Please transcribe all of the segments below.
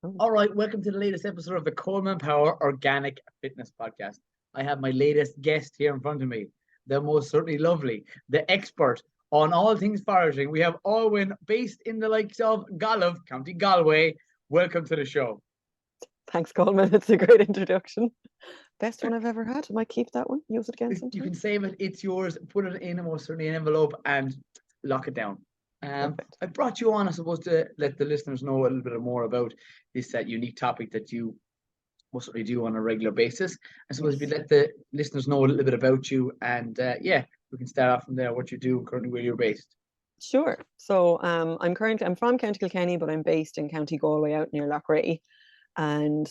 Oh, All right, welcome to the latest episode of the Coleman Power Organic Fitness Podcast. I have my latest guest here in front of me, the most certainly lovely, the expert on all things foraging. We have Olwyn, based in the likes of Gallup, County Galway. Welcome to the show. thanks, Coleman. It's a great introduction. Best one I've ever had. I might keep that one. Use it again You sometime. can save it; it's yours. Put it in a most certainly an envelope and lock it down. Perfect. I brought you on, I suppose, to let the listeners know a little bit more about this unique topic that you most certainly do on a regular basis. I suppose if you Yes. let the listeners know a little bit about you, and yeah, we can start off from there. What you do currently, where you're based. Sure. So I'm from County Kilkenny, but I'm based in County Galway out near Loughrea. And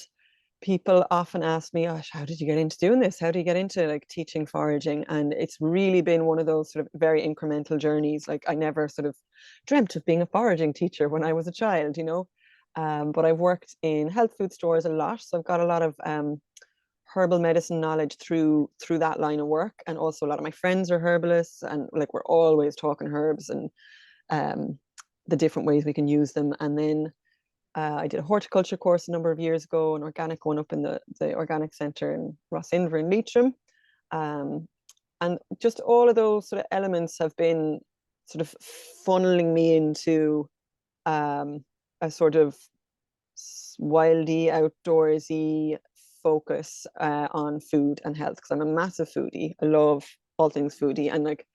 people often ask me, "Gosh, how did you get into doing this? How do you get into like teaching foraging?" And it's really been one of those sort of very incremental journeys. Like I never sort of dreamt of being a foraging teacher when I was a child. But I've worked in health food stores a lot, so I've got a lot of herbal medicine knowledge through that line of work. And also a lot of my friends are herbalists, and like we're always talking herbs and um, the different ways we can use them. And then I did a horticulture course a number of years ago, an organic one up in the organic centre in Rossinver in Leitrim. Um, and just all of those sort of elements have been sort of funneling me into a sort of wildy, outdoorsy focus on food and health because I'm a massive foodie. I love all things foodie, and like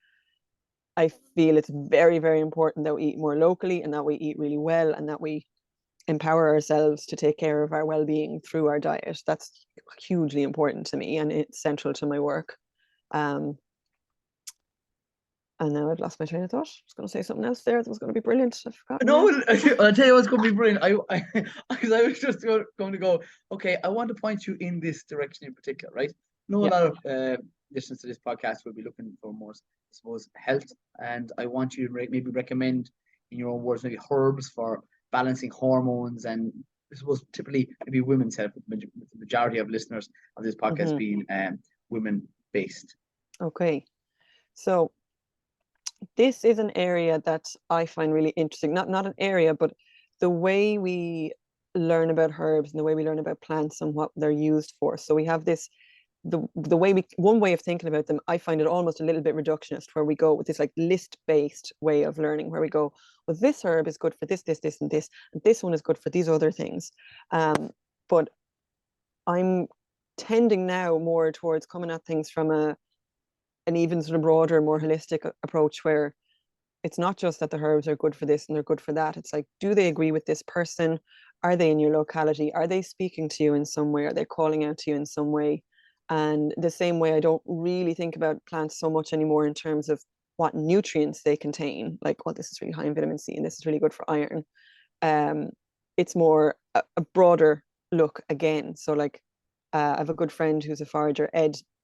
I feel it's very, very important that we eat more locally and that we eat really well and that we empower ourselves to take care of our well-being through our diet. That's hugely important to me, and it's central to my work. Um, and now I've lost my train of thought. I was going to say something else there that was going to be brilliant. I've forgotten No, now. I'll tell you what's going to be brilliant. Because I was just going to go, okay, I want to point you in this direction in particular, right? No, a Yeah. lot of listeners to this podcast will be looking for more, I suppose, health. And I want you to maybe recommend, in your own words, maybe herbs for balancing hormones. And I suppose typically maybe women's health, with the majority of listeners of this podcast Hmm. being women based. Okay. So this is an area that I find really interesting. Not an area, but the way we learn about herbs and the way we learn about plants and what they're used for. So we have this the way we one way of thinking about them, I find it almost a little bit reductionist, where we go with this like list-based way of learning, where we go, well, this herb is good for this, and this one is good for these other things. But I'm tending now more towards coming at things from an even sort of broader, more holistic approach where it's not just that the herbs are good for this and they're good for that. It's like, do they agree with this person? Are they in your locality? Are they speaking to you in some way? Are they calling out to you in some way? And the same way, I don't really think about plants so much anymore in terms of what nutrients they contain. Like, well, this is really high in vitamin C and this is really good for iron. Um, it's more a broader look again. So, like, I have a good friend who's a forager,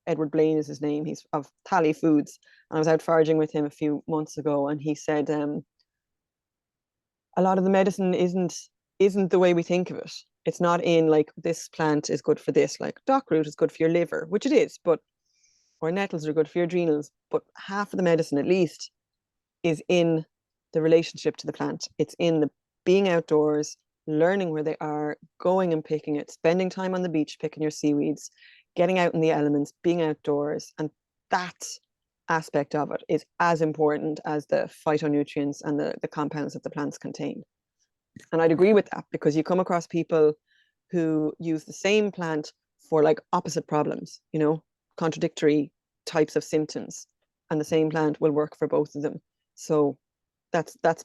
Edward Blaine is his name. He's of Tally Foods, and I was out foraging with him a few months ago, and he said a lot of the medicine isn't the way we think of it. It's not in like this plant is good for this, like dockroot is good for your liver, which it is, but or nettles are good for your adrenals, but half of the medicine at least is in the relationship to the plant. It's in the being outdoors, learning where they are, going and picking it, spending time on the beach picking your seaweeds, getting out in the elements, being outdoors. And that aspect of it is as important as the phytonutrients and the compounds that the plants contain. And I'd agree with that because you come across people who use the same plant for like opposite problems, contradictory types of symptoms, and the same plant will work for both of them. So that's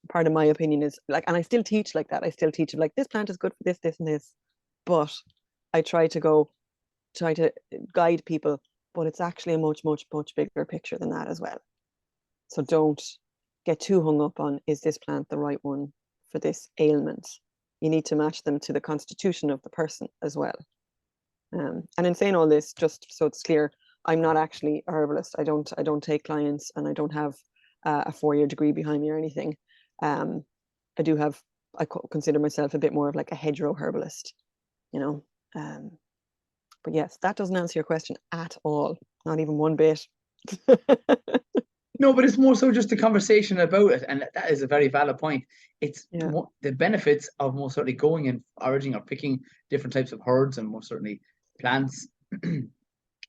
part of my opinion is like, and I still teach like that. I still teach like this plant is good for this, and this, but I try to guide people, but it's actually a much, much, much bigger picture than that as well. So don't get too hung up on is this plant the right one for this ailment. You need to match them to the constitution of the person as well. And in saying all this, just so it's clear, I'm not actually a herbalist. I don't take clients, and I don't have a 4-year degree behind me or anything. Um, I do have. I consider myself a bit more of like a hedgerow herbalist, you know. Um, but yes, that doesn't answer your question at all. Not even one bit. No, but it's more so just a conversation about it, and that is a very valid point. It's Yeah. the benefits of most certainly going and foraging or picking different types of herbs, and most certainly plants,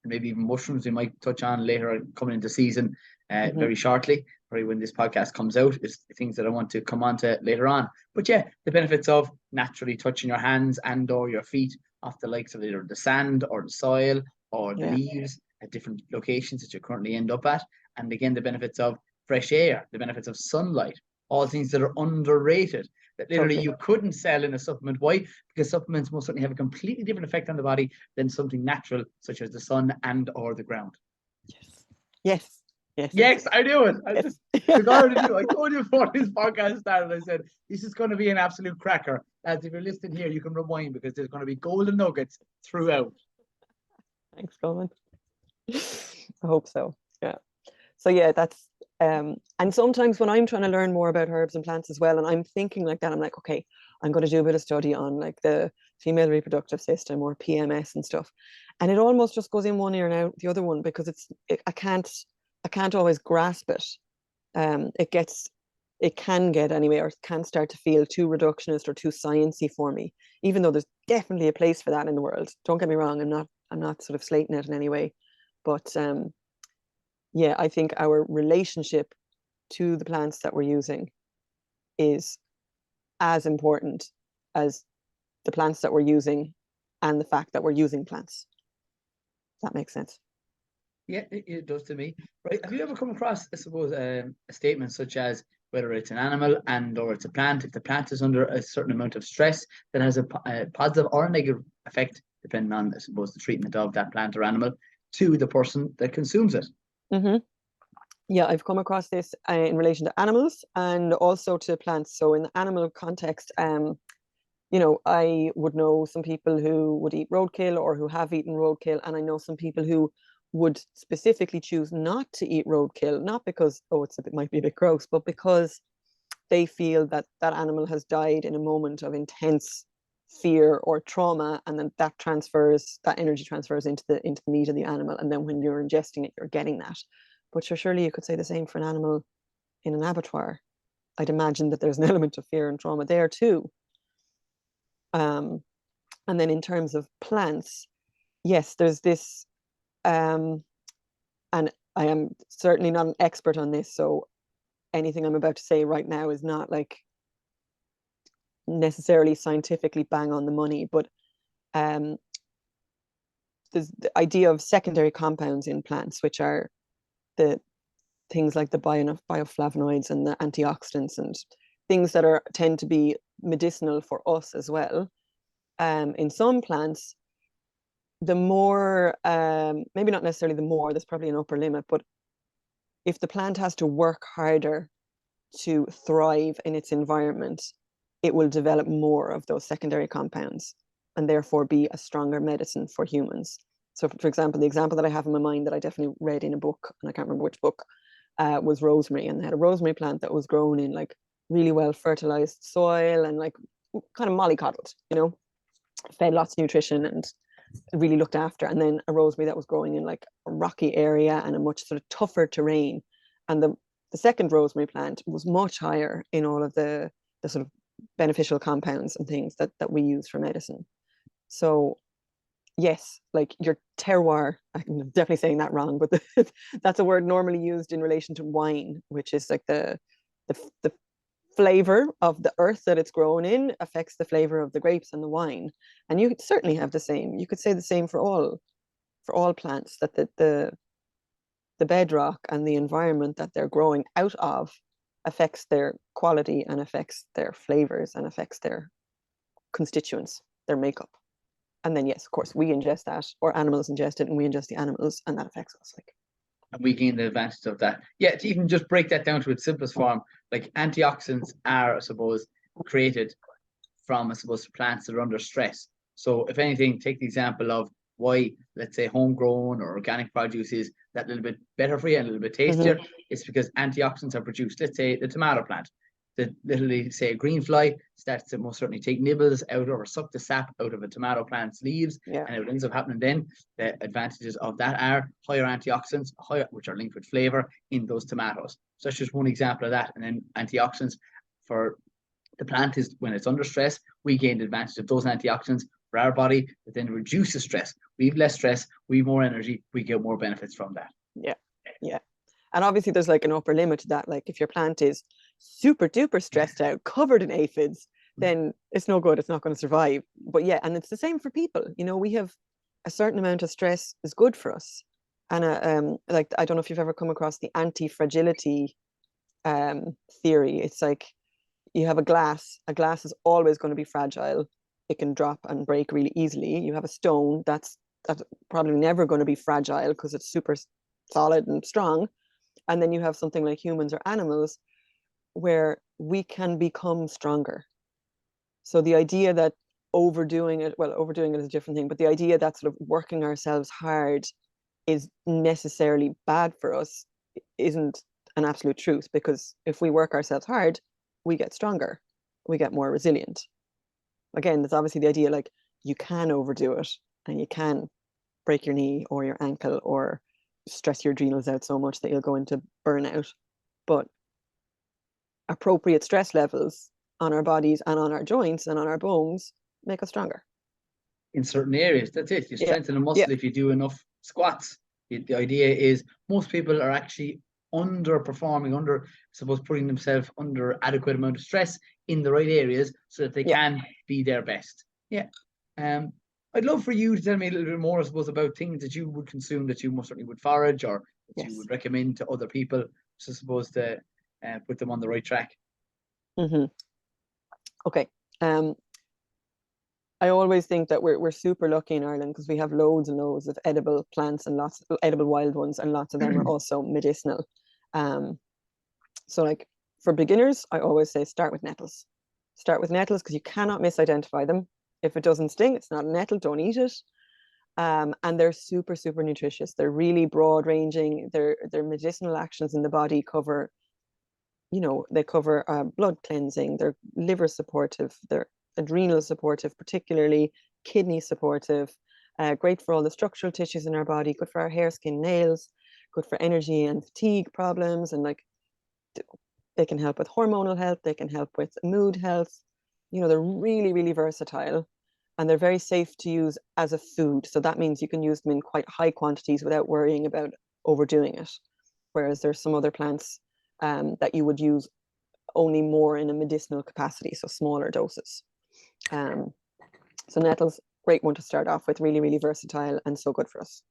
maybe even mushrooms. We might touch on later coming into season, very shortly, probably when this podcast comes out. Is things that I want to come on to later on. But yeah, the benefits of naturally touching your hands and or your feet off the likes of either the sand or the soil or the Yeah, leaves at different locations that you currently end up at. And again, the benefits of fresh air, the benefits of sunlight, all things that are underrated that literally totally. you couldn't sell in a supplement. Why? Because supplements most certainly have a completely different effect on the body than something natural, such as the sun and or the ground. Yes. Yes. Yes. Yes, I knew it. I just took Yes. already knew. I told you before this podcast started. I said this is going to be an absolute cracker. Lads, if you're listening here, you can rewind because there's going to be golden nuggets throughout. Thanks, Colin. I hope so. Yeah. So yeah, that's and sometimes when I'm trying to learn more about herbs and plants as well, and I'm thinking like that, I'm like, okay, I'm going to do a bit of study on like the female reproductive system or PMS and stuff, and it almost just goes in one ear and out the other one because I can't always grasp it. It can get anyway, or it can start to feel too reductionist or too sciencey for me, even though there's definitely a place for that in the world. Don't get me wrong, I'm not sort of slating it in any way, but yeah, I think our relationship to the plants that we're using is as important as the plants that we're using and the fact that we're using plants. That makes sense. Yeah, it does to me. Right. Have you ever come across, I suppose, a statement such as whether it's an animal and or it's a plant, if the plant is under a certain amount of stress, that has a positive or a negative effect, depending on, I suppose, the treatment of that plant or animal to the person that consumes it. Mm-hmm. Yeah, I've come across this in relation to animals and also to plants. So in the animal context, you know, I would know some people who would eat roadkill or who have eaten roadkill, and I know some people who would specifically choose not to eat roadkill, not because, oh, it might be a bit gross, but because they feel that that animal has died in a moment of intense fear or trauma, and then that energy transfers into the meat of the animal, and then when you're ingesting it, you're getting that. But sure, surely you could say the same for an animal in an abattoir. I'd imagine that there's an element of fear and trauma there too. Um, and then in terms of plants, yes, there's this, and I am certainly not an expert on this, so anything I'm about to say right now is not like necessarily scientifically bang on the money, but um, there's the idea of secondary compounds in plants, which are the things like the bioflavonoids and the antioxidants and things that tend to be medicinal for us as well. In some plants, the more, maybe not necessarily the more, there's probably an upper limit, but if the plant has to work harder to thrive in its environment, it will develop more of those secondary compounds and therefore be a stronger medicine for humans. So, for example, the example that I have in my mind that I definitely read in a book, and I can't remember which book, was rosemary. And they had a rosemary plant that was grown in like really well fertilized soil and like kind of mollycoddled, you know, fed lots of nutrition and really looked after. And then a rosemary that was growing in like a rocky area and a much sort of tougher terrain. And the second rosemary plant was much higher in all of the sort of beneficial compounds and things that we use for medicine. So yes, like your terroir, I'm definitely saying that wrong, but that's a word normally used in relation to wine, which is like the flavor of the earth that it's grown in affects the flavor of the grapes and the wine. And you could certainly have the same. You could say the same for all plants, that the bedrock and the environment that they're growing out of affects their quality and affects their flavors and affects their constituents, their makeup. And then yes, of course, we ingest that, or animals ingest it, and we ingest the animals, and that affects us. Like, And we gain the advantage of that. Yeah, to even just break that down to its simplest form, like antioxidants are, I suppose, created from, I suppose, plants that are under stress. So if anything, take the example of why, let's say, homegrown or organic produce is that little bit better for you and a little bit tastier. mm-hmm. It's because antioxidants are produced. Let's say the tomato plant. that literally, say, a green fly starts to most certainly take nibbles out of or suck the sap out of a tomato plant's leaves, Yeah. and it ends up happening then. The advantages of that are higher antioxidants, which are linked with flavor in those tomatoes. So that's just one example of that. And then antioxidants for the plant is when it's under stress, we gain the advantage of those antioxidants for our body that then reduces stress. We have less stress, we have more energy, we get more benefits from that. Yeah. Yeah. And obviously there's like an upper limit to that. Like if your plant is super duper stressed out, covered in aphids, then it's no good. It's not going to survive. But yeah, and it's the same for people. You know, we have a certain amount of stress is good for us. And like, I don't know if you've ever come across the anti-fragility theory. It's like you have a glass is always going to be fragile. It can drop and break really easily. You have a stone that's probably never going to be fragile because it's super solid and strong. And then you have something like humans or animals where we can become stronger. So the idea that overdoing it is a different thing, but the idea that sort of working ourselves hard is necessarily bad for us isn't an absolute truth, because if we work ourselves hard, we get stronger, we get more resilient. Again, there's obviously the idea like you can overdo it and you can break your knee or your ankle or stress your adrenals out so much that you'll go into burnout. But appropriate stress levels on our bodies and on our joints and on our bones make us stronger. In certain areas, that's it. You strengthen a muscle Yeah. if you do enough squats. The idea is most people are actually underperforming, putting themselves under adequate amount of stress in the right areas so that they can be their best. Yeah. I'd love for you to tell me a little bit more, I suppose, about things that you would consume that you most certainly would forage or that you would recommend to other people, so I suppose to put them on the right track. Okay. I always think that we're super lucky in Ireland because we have loads and loads of edible plants and lots of edible wild ones, and lots of them are also medicinal. So like for beginners, I always say start with nettles. Start with nettles because you cannot misidentify them. If it doesn't sting, it's not a nettle, don't eat it. And they're super, super nutritious. They're really broad ranging. Their medicinal actions in the body cover, they cover blood cleansing, they're liver supportive, they're adrenal supportive, particularly kidney supportive, great for all the structural tissues in our body, good for our hair, skin, nails, good for energy and fatigue problems. And like they can help with hormonal health, they can help with mood health. They're really, really versatile, and they're very safe to use as a food. So that means you can use them in quite high quantities without worrying about overdoing it. Whereas there's some other plants that you would use only more in a medicinal capacity, so smaller doses. So nettles, great one to start off with, really, really versatile and so good for us.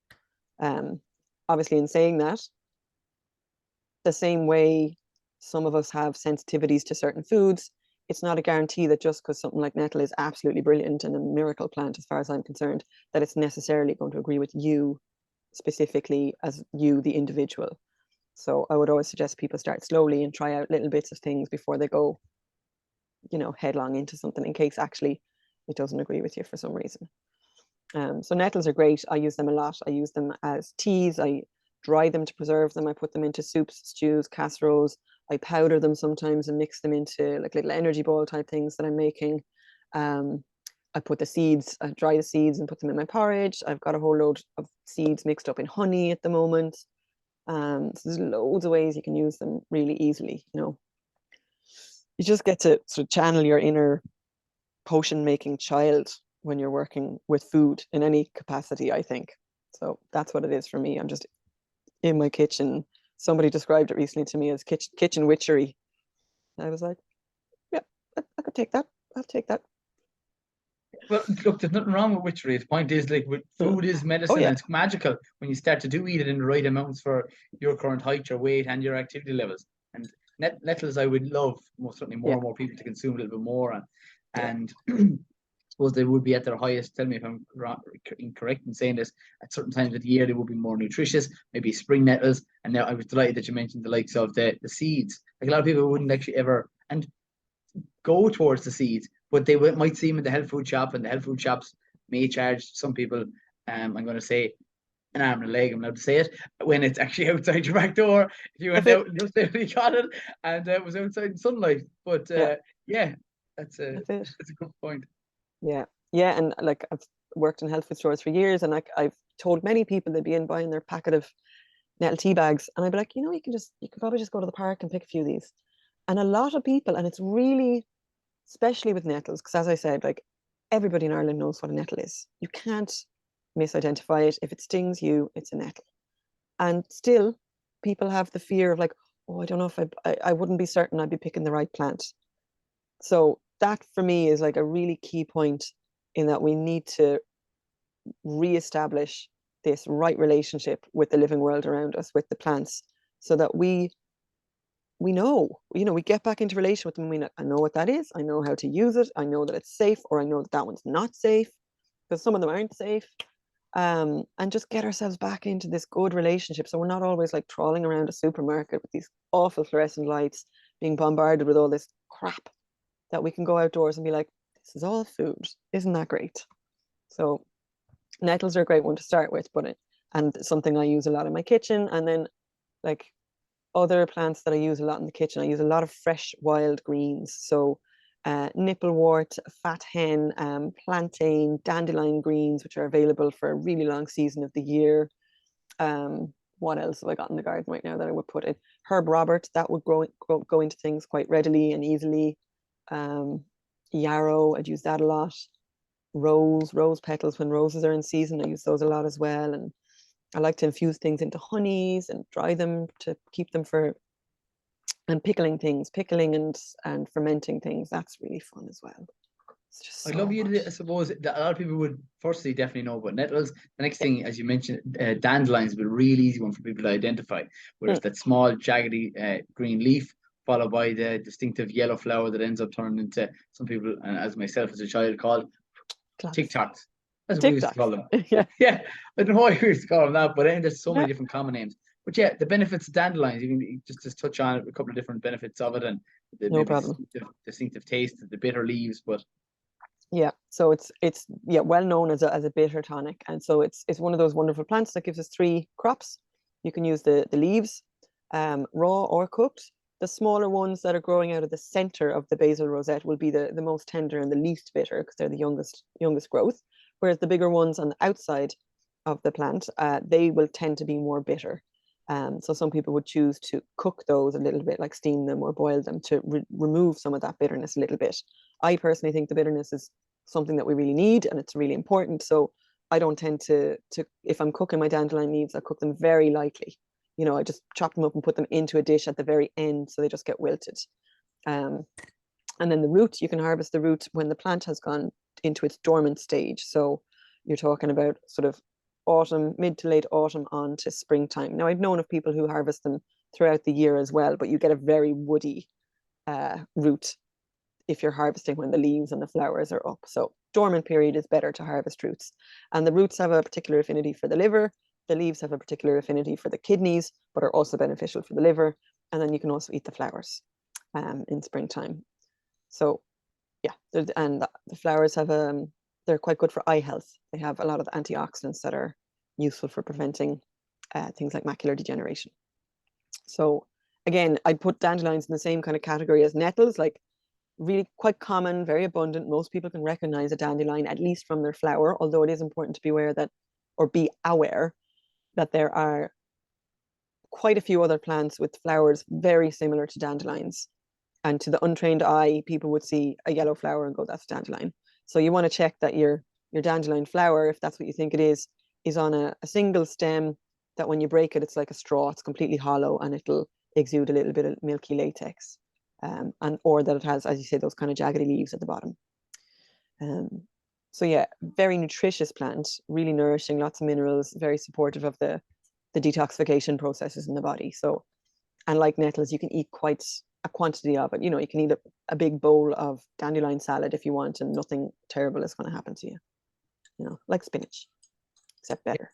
Obviously, in saying that, the same way some of us have sensitivities to certain foods, it's not a guarantee that just because something like nettle is absolutely brilliant and a miracle plant, as far as I'm concerned, that it's necessarily going to agree with you specifically as you, the individual. So I would always suggest people start slowly and try out little bits of things before they go, headlong into something in case actually it doesn't agree with you for some reason. So nettles are great. I use them a lot. I use them as teas. I dry them to preserve them. I put them into soups, stews, casseroles. I powder them sometimes and mix them into like little energy ball type things that I'm making. I put the seeds, I dry the seeds and put them in my porridge. I've got a whole load of seeds mixed up in honey at the moment. So there's loads of ways you can use them really easily. You just get to sort of channel your inner potion making child when you're working with food in any capacity, I think. So that's what it is for me. I'm just in my kitchen. Somebody described it recently to me as kitchen witchery. I was like, yeah, I could take that. I'll take that. Well, look, there's nothing wrong with witchery. The point is, like, food is medicine. And it's magical when you start to eat it in the right amounts for your current height, your weight, and your activity levels. And nettles, I would love most certainly more and more people to consume a little bit more. And suppose they would be at their highest. Tell me if I'm incorrect in saying this. At certain times of the year, they would be more nutritious. Maybe spring nettles. And now I was delighted that you mentioned the likes of the seeds. Like a lot of people wouldn't actually ever go towards the seeds, but they might see them in the health food shop, and the health food shops may charge some people. I'm going to say an arm and a leg, I'm allowed to say it, when it's actually outside your back door. If you went That's it. out and just literally got it and it was outside in sunlight. But Yeah, that's a that's it. that's a good point. Yeah. Yeah. And like I've worked in health food stores for years, and like I've told many people they'd be in buying their packet of nettle tea bags, and I'd be like, you could probably just go to the park and pick a few of these. And a lot of people, and it's really, especially with nettles, because as I said, like everybody in Ireland knows what a nettle is. You can't misidentify it. If it stings you, it's a nettle. And still, people have the fear of like, oh, I don't know if I wouldn't be certain I'd be picking the right plant. So that for me is like a really key point, in that we need to reestablish this right relationship with the living world around us, with the plants, so that we know, we get back into relation with them. I know what that is. I know how to use it. I know that it's safe, or I know that that one's not safe, because some of them aren't safe. And just get ourselves back into this good relationship, so we're not always like trawling around a supermarket with these awful fluorescent lights, being bombarded with all this crap, that we can go outdoors and be like, this is all food. Isn't that great? So nettles are a great one to start with, and something I use a lot in my kitchen. And then like other plants that I use a lot in the kitchen, I use a lot of fresh wild greens. So nipplewort, fat hen, plantain, dandelion greens, which are available for a really long season of the year. What else have I got in the garden right now that I would put in? Herb Robert, that would go into things quite readily and easily. Yarrow, I'd use that a lot. Rose petals, when roses are in season, I use those a lot as well. And I like to infuse things into honeys and dry them to keep them for, and pickling and fermenting things. That's really fun as well. It's just I'd so love you much. to, I suppose, that a lot of people would firstly definitely know about nettles. The next thing, as you mentioned, dandelions would be a real easy one for people to identify, where it's Mm, that small, jaggedy green leaf, followed by the distinctive yellow flower that ends up turning into, some people, and as myself as a child, called class. TikToks. That's what we used to call TikToks. them. Yeah. Yeah, I don't know why we used to call them that, but then there's so many Yeah. different common names. But yeah, the benefits of dandelions, you can just touch on a couple of different benefits of it, and No maybe problem. distinctive taste, the bitter leaves, but Yeah. So it's yeah, well known as a bitter tonic. And so it's one of those wonderful plants that gives us three crops. You can use the leaves, raw or cooked. The smaller ones that are growing out of the center of the basal rosette will be the most tender and the least bitter, because they're the youngest growth. Whereas the bigger ones on the outside of the plant, they will tend to be more bitter. So some people would choose to cook those a little bit, like steam them or boil them, to remove some of that bitterness a little bit. I personally think the bitterness is something that we really need, and it's really important. So I don't tend to if I'm cooking my dandelion leaves, I cook them very lightly. I just chop them up and put them into a dish at the very end, so they just get wilted. Um, and then the root, you can harvest the root when the plant has gone into its dormant stage. So you're talking about sort of autumn, mid to late autumn on to springtime. Now, I've known of people who harvest them throughout the year as well, but you get a very woody root if you're harvesting when the leaves and the flowers are up. So dormant period is better to harvest roots. And the roots have a particular affinity for the liver. The leaves have a particular affinity for the kidneys, but are also beneficial for the liver. And then you can also eat the flowers in springtime. So yeah, and the flowers have they're quite good for eye health. They have a lot of antioxidants that are useful for preventing things like macular degeneration. So again, I'd put dandelions in the same kind of category as nettles, like really quite common, very abundant. Most people can recognize a dandelion, at least from their flower, although it is important to be aware that, or be aware that there are quite a few other plants with flowers very similar to dandelions. And to the untrained eye, people would see a yellow flower and go, that's dandelion. So you want to check that your dandelion flower, if that's what you think it is on a single stem, that when you break it, it's like a straw, it's completely hollow, and it'll exude a little bit of milky latex. And or that it has, as you say, those kind of jaggedy leaves at the bottom. So yeah, very nutritious plant, really nourishing, lots of minerals, very supportive of the detoxification processes in the body. So, and like nettles, you can eat quite a quantity of it. You can eat a big bowl of dandelion salad if you want, and nothing terrible is going to happen to you. Like spinach, except better.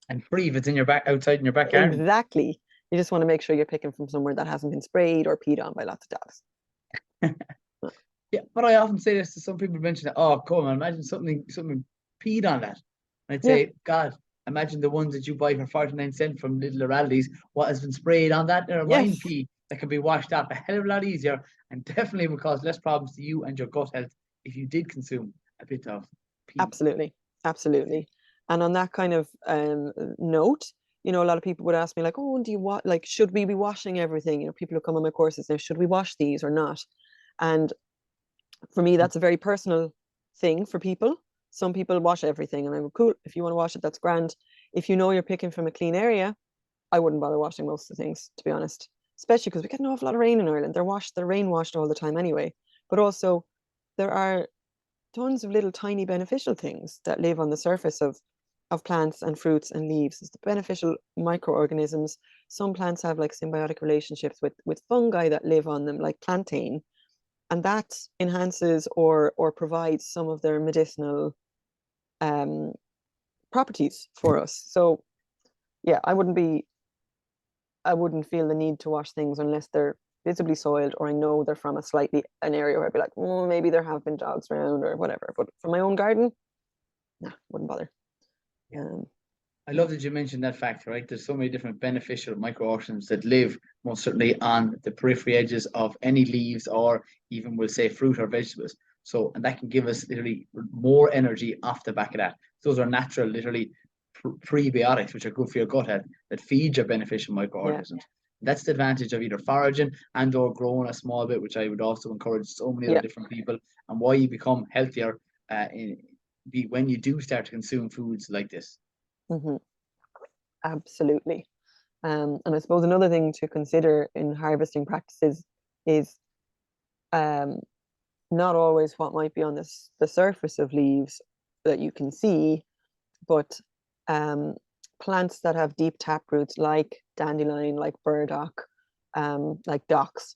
and free if it's in your back, outside in your back garden. Exactly. You just want to make sure you're picking from somewhere that hasn't been sprayed or peed on by lots of dogs. Yeah, but I often say this to some people mention that, oh, come on, imagine something peed on that. And I'd Yeah. say, God, imagine the ones that you buy for 49 cents from Little or Aldi's, what has been sprayed on that there wine Yes, pea that can be washed off a hell of a lot easier and definitely would cause less problems to you and your gut health if you did consume a bit of pea. absolutely, absolutely. And on that kind of note, you know, a lot of people would ask me like, oh, do you what like should we be washing everything? You know, people who come on my courses now, should we wash these or not? And for me, that's a very personal thing for people. Some people wash everything, and I'm cool. If you want to wash it, that's grand. If you know you're picking from a clean area, I wouldn't bother washing most of the things, to be honest. Especially because we get an awful lot of rain in Ireland. They're rain washed all the time anyway. But also, there are tons of little tiny beneficial things that live on the surface of plants and fruits and leaves. It's the beneficial microorganisms. Some plants have like symbiotic relationships with fungi that live on them, like plantain, and that enhances or provides some of their medicinal um, properties for us. So yeah, I wouldn't feel the need to wash things unless they're visibly soiled or I know they're from an area where I'd be like, oh, maybe there have been dogs around or whatever. But from my own garden, nah, wouldn't bother. Yeah. I Yeah, love that you mentioned that fact, right? There's so many different beneficial microorganisms that live most certainly on the periphery edges of any leaves or even we'll say fruit or vegetables. So, and that can give us literally more energy off the back of that. Those are natural, literally prebiotics, which are good for your gut health, that feed your beneficial yeah, microorganisms. That's the advantage of either foraging and or growing a small bit, which I would also encourage so many other yeah. different people, and why you become healthier when you do start to consume foods like this. Hmm. Absolutely. And I suppose another thing to consider in harvesting practices is um, not always what might be on the surface of leaves that you can see, but um, plants that have deep tap roots, like dandelion, like burdock, like docks.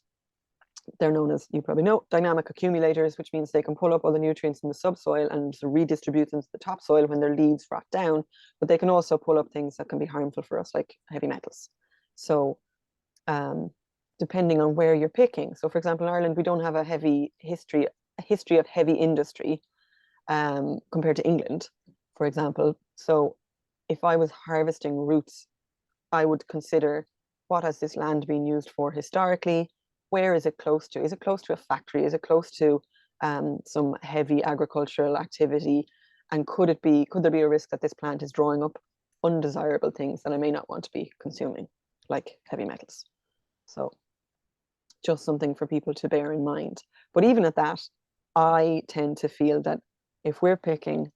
They're known as, you probably know, dynamic accumulators, which means they can pull up all the nutrients in the subsoil and redistribute them to the topsoil when their leaves rot down. But they can also pull up things that can be harmful for us, like heavy metals. So, um, depending on where you're picking. So, for example, in Ireland, we don't have a history of heavy industry compared to England, for example. So, if I was harvesting roots, I would consider what has this land been used for historically? Where is it close to? Is it close to a factory? Is it close to some heavy agricultural activity? And could there be a risk that this plant is drawing up undesirable things that I may not want to be consuming, like heavy metals? So just something for people to bear in mind. But even at that, I tend to feel that if we're picking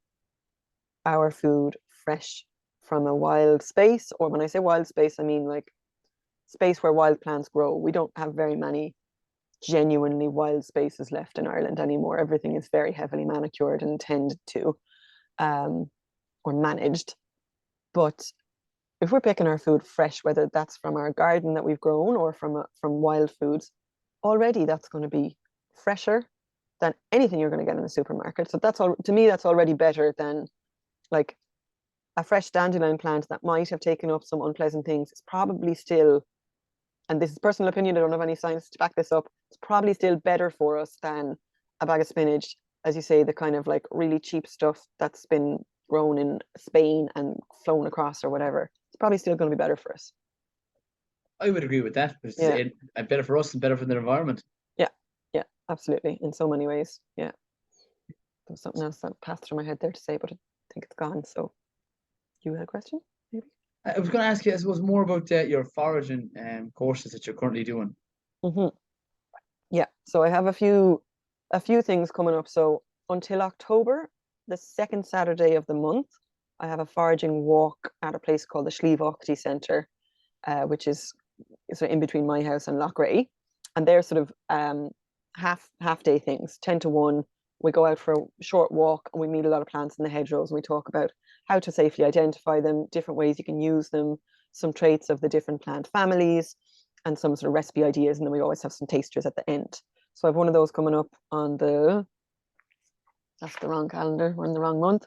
our food fresh from a wild space, or when I say wild space, I mean like space where wild plants grow. We don't have very many genuinely wild spaces left in Ireland anymore. Everything is very heavily manicured and tended to, um, or managed. But if we're picking our food fresh, whether that's from our garden that we've grown or from wild foods, already that's going to be fresher than anything you're going to get in the supermarket. So that's all to me. That's already better than like a fresh dandelion plant that might have taken up some unpleasant things. It's probably still, and this is personal opinion, I don't have any science to back this up, it's probably still better for us than a bag of spinach, as you say, the kind of like really cheap stuff that's been grown in Spain and flown across or whatever. It's probably still going to be better for us. I would agree with that. Yeah, Better for us and better for the environment. yeah, yeah, absolutely. In so many ways. Yeah. There's something else that passed through my head there to say, but I think it's gone. So you had a question, maybe? I was going to ask you, I suppose, more about your foraging courses that you're currently doing. Hmm. Yeah. So I have a few things coming up. So until October, the second Saturday of the month, I have a foraging walk at a place called the Slieve Centre, which is sort of in between my house and Loughrea. And they're sort of half day things, 10 to 1. We go out for a short walk and we meet a lot of plants in the hedgerows and we talk about how to safely identify them, different ways you can use them, some traits of the different plant families, and some sort of recipe ideas. And then we always have some tasters at the end. So I have one of those coming up on that's the wrong calendar, we're in the wrong month.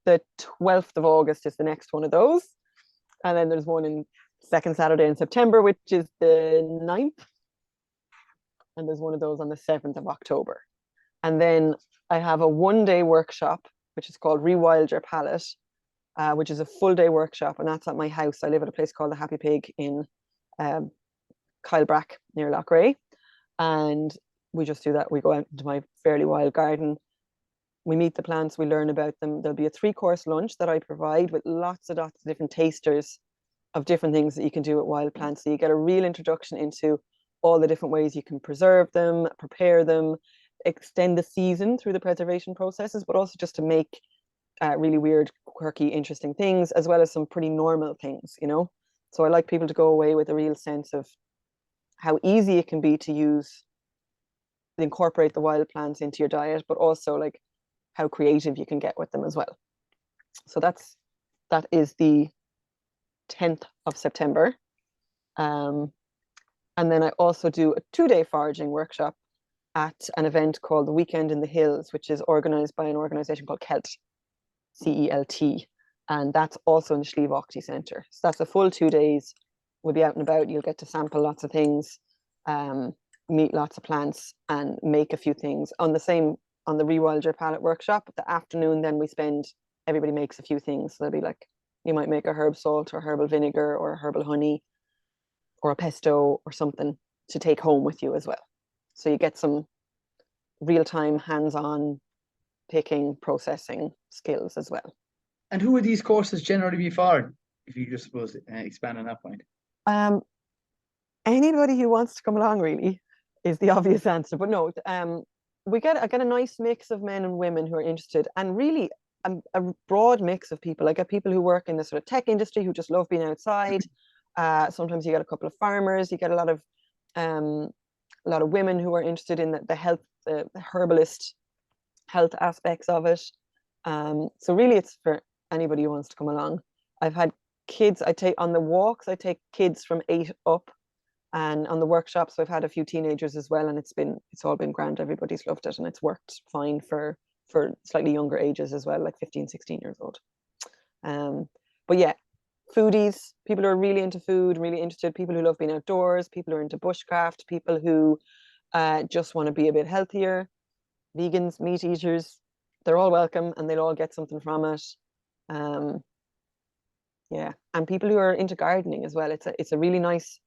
The 12th of August is the next one of those. And then there's one in second Saturday in September, which is the 9th. And there's one of those on the 7th of October. And then I have a 1-day workshop, which is called Rewild Your Palate, which is a full day workshop, and that's at my house. I live at a place called the Happy Pig in Kylebrack near Lochray, and we just do that. We go out into my fairly wild garden. We meet the plants, we learn about them. There'll be a 3-course lunch that I provide with lots of different tasters of different things that you can do with wild plants. So you get a real introduction into all the different ways you can preserve them, prepare them, extend the season through the preservation processes, but also just to make really weird, quirky, interesting things, as well as some pretty normal things, you know? So I like people to go away with a real sense of how easy it can be to incorporate the wild plants into your diet, but also like how creative you can get with them as well. So that is the 10th of September. And then I also do a 2-day foraging workshop at an event called the Weekend in the Hills, which is organized by an organization called CELT, CELT. And that's also in the Slieve Aughty Centre. So that's a full 2 days. We'll be out and about. You'll get to sample lots of things, meet lots of plants, and make a few things. On the Rewild Your Palate workshop, the afternoon, then everybody makes a few things. So there'll be like, you might make a herb salt or herbal vinegar or herbal honey or a pesto or something to take home with you as well. So you get some real-time, hands-on picking, processing skills as well. And who would these courses generally be for? If you just suppose expand on that point. Anybody who wants to come along really is the obvious answer. But no, I get a nice mix of men and women who are interested, and really a broad mix of people. I get people who work in the sort of tech industry who just love being outside. Sometimes you get a couple of farmers. You get a lot of women who are interested in the health, the herbalist health aspects of it. So really, it's for anybody who wants to come along. I've had kids. I take on the walks. I take kids from 8 up. And on the workshops, I've had a few teenagers as well, and it's all been grand. Everybody's loved it, and it's worked fine for slightly younger ages as well, like 15, 16 years old. But yeah, foodies, people who are really into food, really interested, people who love being outdoors, people who are into bushcraft, people who just want to be a bit healthier, vegans, meat eaters, they're all welcome, and they'll all get something from it. Yeah, and people who are into gardening as well. It's a really nice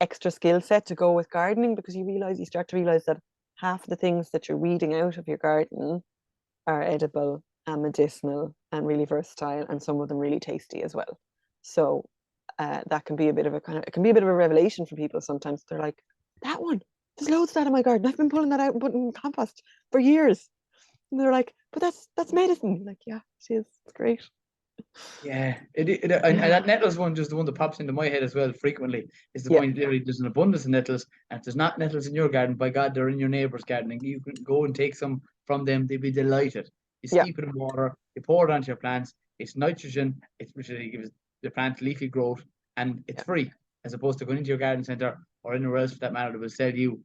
extra skill set to go with gardening, because you start to realize that half the things that you're weeding out of your garden are edible and medicinal and really versatile, and some of them really tasty as well. So that can be a bit of a revelation for people. Sometimes they're like, that one, there's loads of that in my garden. I've been pulling that out and putting in compost for years. And they're like, but that's medicine. Like, yeah, it is. It's great. Yeah, and that nettles one, just the one that pops into my head as well frequently, is the point. Literally, there's an abundance of nettles, and if there's not nettles in your garden, by God, they're in your neighbour's garden, and you can go and take some from them. They'd be delighted. You steep it in water, you pour it onto your plants. It's nitrogen, which gives the plant leafy growth, and it's free, as opposed to going into your garden centre or anywhere else for that matter that will sell you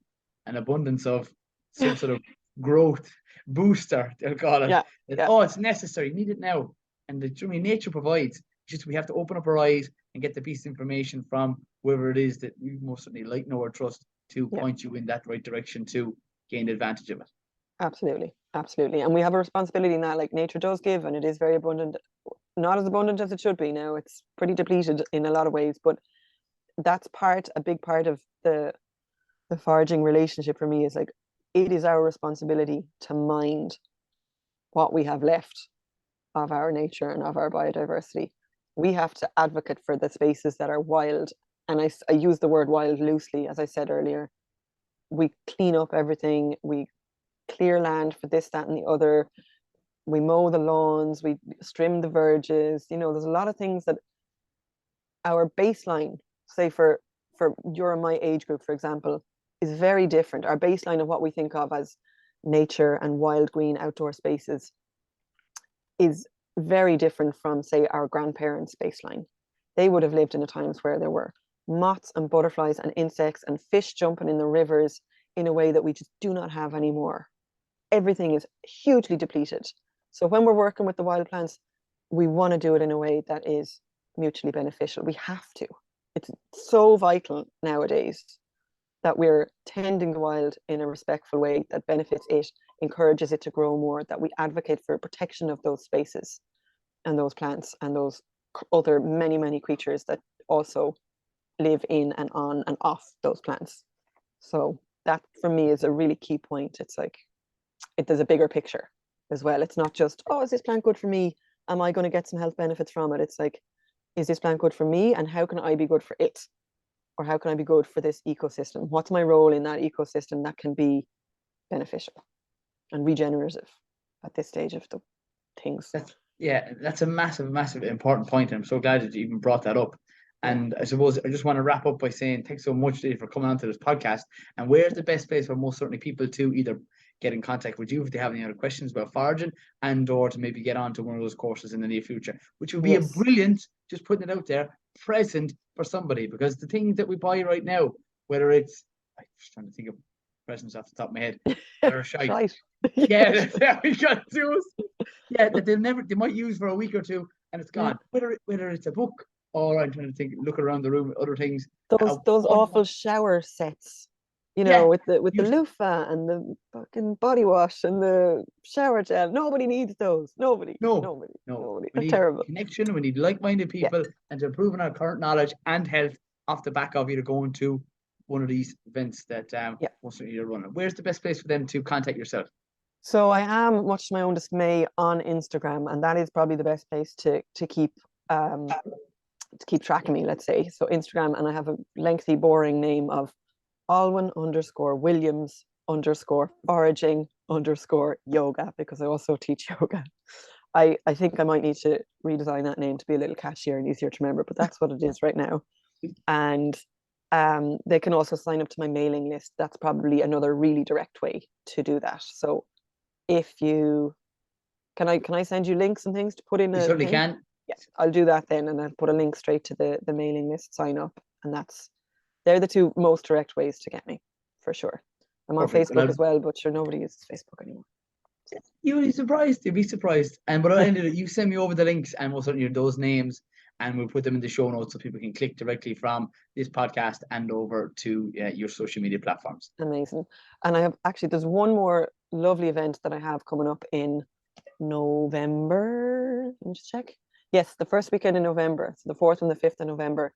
an abundance of some sort of growth booster, they'll call it. Oh, it's necessary, you need it now. And nature provides. Just we have to open up our eyes and get the piece of information from whoever it is that we most certainly like, know, or trust to point you in that right direction to gain advantage of it. Absolutely, absolutely. And we have a responsibility in that. Like, nature does give, and it is very abundant. Not as abundant as it should be now. It's pretty depleted in a lot of ways, but that's a big part of the foraging relationship for me. Is like, it is our responsibility to mind what we have left of our nature and of our biodiversity. We have to advocate for the spaces that are wild. And I use the word wild loosely, as I said earlier. We clean up everything. We clear land for this, that, and the other. We mow the lawns. We trim the verges. There's a lot of things that our baseline, say for your and my age group, for example, is very different. Our baseline of what we think of as nature and wild green outdoor spaces is very different from, say, our grandparents' baseline. They would have lived in times where there were moths and butterflies and insects and fish jumping in the rivers in a way that we just do not have anymore. Everything is hugely depleted. So when we're working with the wild plants, we want to do it in a way that is mutually beneficial. We have to. It's so vital nowadays that we're tending the wild in a respectful way that benefits it, encourages it to grow more, that we advocate for protection of those spaces and those plants and those other many, many creatures that also live in and on and off those plants. So that for me is a really key point. It's like, there's a bigger picture as well. It's not just, oh, is this plant good for me? Am I going to get some health benefits from it? It's like, is this plant good for me? And how can I be good for it? Or how can I be good for this ecosystem? What's my role in that ecosystem that can be beneficial and regenerative at this stage of the things? That's a massive, massive important point. And I'm so glad that you even brought that up. And I suppose I just want to wrap up by saying thanks so much, Dave, for coming on to this podcast. And where's the best place for most certainly people to either get in contact with you if they have any other questions about foraging, and or to maybe get onto one of those courses in the near future, which would be a brilliant, just putting it out there, present for somebody. Because the things that we buy right now, whether it's, I'm just trying to think of presents off the top of my head, they're shite. Right. Yeah, we got those. Yeah, that they might use for a week or two and it's gone. Whether it's a book, or I'm trying to think, look around the room at other things. Those awful shower sets, with the loofah and the fucking body wash and the shower gel. Nobody needs those. Nobody. No. They're We need terrible. connection. We need like-minded people, and to improving our current knowledge and health off the back of either going to one of these events that most of you are running. Where's the best place for them to contact yourself? So I am, much to my own dismay, on Instagram, and that is probably the best place to keep track of me, let's say. So Instagram, and I have a lengthy, boring name of Olwyn_Williams_foraging_yoga, because I also teach yoga. I think I might need to redesign that name to be a little catchier and easier to remember, but that's what it is right now. And they can also sign up to my mailing list. That's probably another really direct way to do that. So if you can I send you links and things to put in? You certainly can. Yes, I'll do that then, and I'll put a link straight to the mailing list, sign up, and they're the two most direct ways to get me, for sure. I'm on Facebook as well, but sure, nobody uses Facebook anymore. You'd be surprised. And what I'll end it, you send me over the links, and we'll certainly those names, and we'll put them in the show notes so people can click directly from this podcast and over to your social media platforms. Amazing. And there's one more lovely event that I have coming up in November. Let me just check. Yes, the first weekend in November, so the 4th and the 5th of November.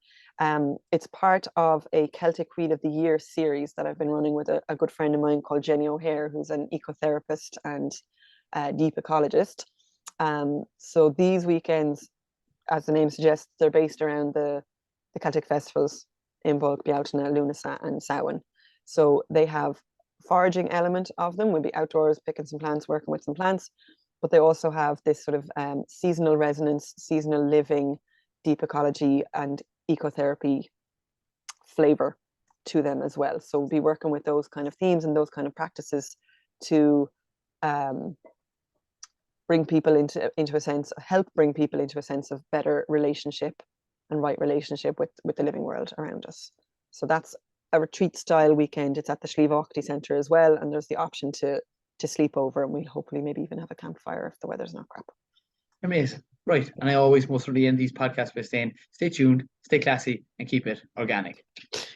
It's part of a Celtic Queen of the Year series that I've been running with a good friend of mine called Jenny O'Hare, who's an ecotherapist and deep ecologist. So these weekends, as the name suggests, they're based around the Celtic festivals, Imbolc, Bealtaine, Lunasa and Samhain. So they have foraging element of them. We'll be outdoors picking some plants, working with some plants, but they also have this sort of seasonal resonance, seasonal living, deep ecology and ecotherapy flavor to them as well. So we'll be working with those kind of themes and those kind of practices to bring people into a sense, help bring people into a sense of better relationship and right relationship with the living world around us. So that's a retreat style weekend. It's at the Slieve Centre as well, and there's the option to sleep over, and we'll hopefully maybe even have a campfire if the weather's not crap. Amazing. Right. And I always mostly end these podcasts by saying stay tuned, stay classy, and keep it organic.